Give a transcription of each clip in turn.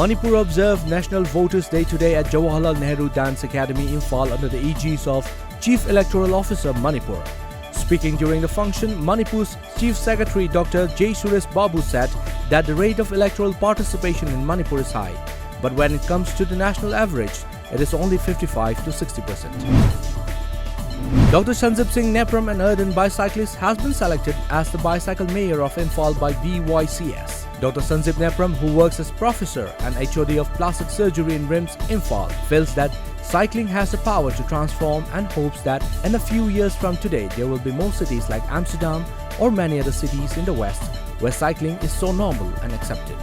Manipur observed National Voters' Day today at Jawaharlal Nehru Dance Academy, Imphal, under the aegis of Chief Electoral Officer, Manipur. Speaking during the function, Manipur's Chief Secretary Dr. J. Suresh Babu said that the rate of electoral participation in Manipur is high, but when it comes to the national average, it is only 55 to 60%. Dr. Sanjib Singh Nepram, an ardent bicyclist, has been selected as the Bicycle Mayor of Imphal by BYCS. Dr. Sanjib Nepram, who works as professor and HOD of plastic surgery in RIMS, Imphal, feels that cycling has the power to transform and hopes that in a few years from today, there will be more cities like Amsterdam or many other cities in the West where cycling is so normal and accepted.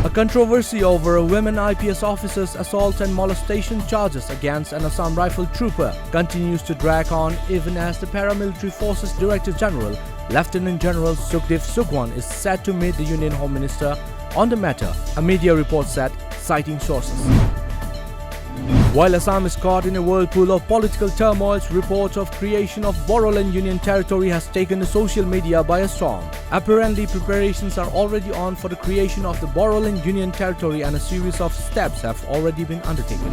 A controversy over a women IPS officer's assault and molestation charges against an Assam Rifle trooper continues to drag on even as the Paramilitary Forces Director General, Lieutenant General Sukhdev Sukhwan, is set to meet the Union Home Minister on the matter, a media report said, citing sources. While Assam is caught in a whirlpool of political turmoil, reports of creation of Bodoland Union Territory has taken the social media by a storm. Apparently, preparations are already on for the creation of the Bodoland Union Territory and a series of steps have already been undertaken.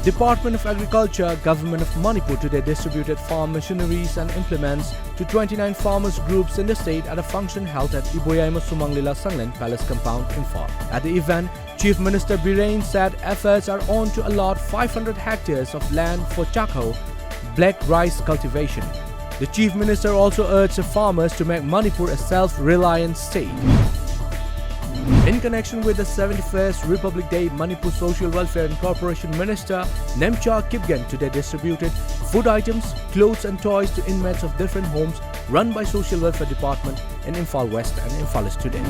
Department of Agriculture, Government of Manipur today distributed farm machineries and implements to 29 farmers groups in the state at a function held at Iboyaima Sumanglila Sanglen Palace Compound, Imphal. At the event, Chief Minister Birain said efforts are on to allot 500 hectares of land for charcoal, black rice cultivation. The Chief Minister also urged the farmers to make Manipur a self-reliant state. In connection with the 71st Republic Day, Manipur Social Welfare and Corporation Minister Nemcha Kipgen today distributed food items, clothes and toys to inmates of different homes run by Social Welfare Department in Imphal West and Imphal East today.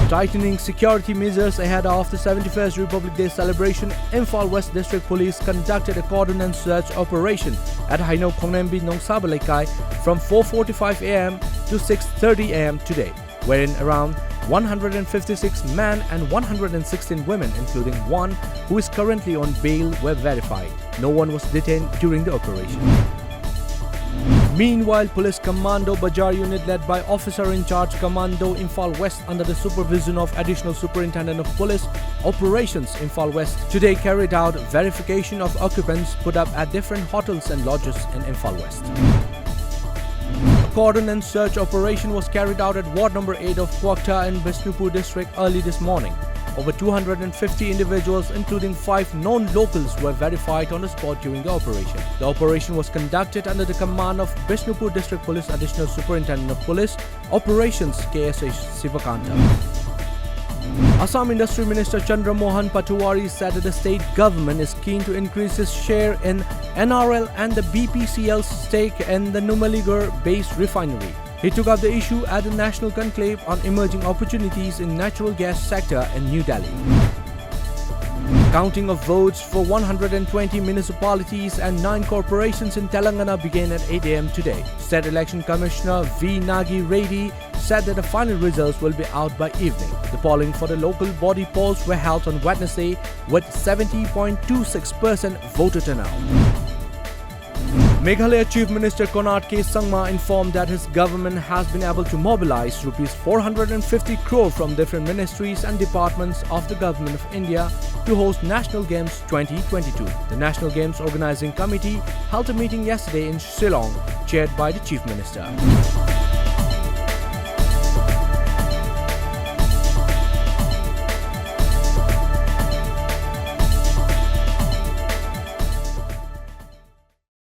Tightening security measures ahead of the 71st Republic Day celebration, Imphal West District Police conducted a cordon and search operation at Haino Khongnembi Nongsabalekai from 4:45 am to 6:30 am today, wherein around 156 men and 116 women, including one who is currently on bail, were verified. No one was detained during the operation. Meanwhile, Police Commando Bajar Unit led by Officer in Charge Commando Imphal West under the supervision of Additional Superintendent of Police Operations Imphal West today carried out verification of occupants put up at different hotels and lodges in Imphal West. A cordon and search operation was carried out at Ward number 8 of Kwakta in Bishnupur district early this morning. Over 250 individuals, including 5 known locals, were verified on the spot during the operation. The operation was conducted under the command of Bishnupur District Police Additional Superintendent of Police Operations KSH Sivakanta. Assam Industry Minister Chandra Mohan Patwari said that the state government is keen to increase its share in NRL and the BPCL's stake in the Numaligarh-based refinery. He took up the issue at the National Conclave on Emerging Opportunities in Natural Gas Sector in New Delhi. Counting of votes for 120 municipalities and 9 corporations in Telangana began at 8 am today. State Election Commissioner V. Nagi Reddy said that the final results will be out by evening. The polling for the local body polls were held on Wednesday with 70.26% voter turnout. Meghalaya Chief Minister Konark K. Sangma informed that his government has been able to mobilize Rs 450 crore from different ministries and departments of the Government of India to host National Games 2022. The National Games Organizing Committee held a meeting yesterday in Shillong, chaired by the Chief Minister.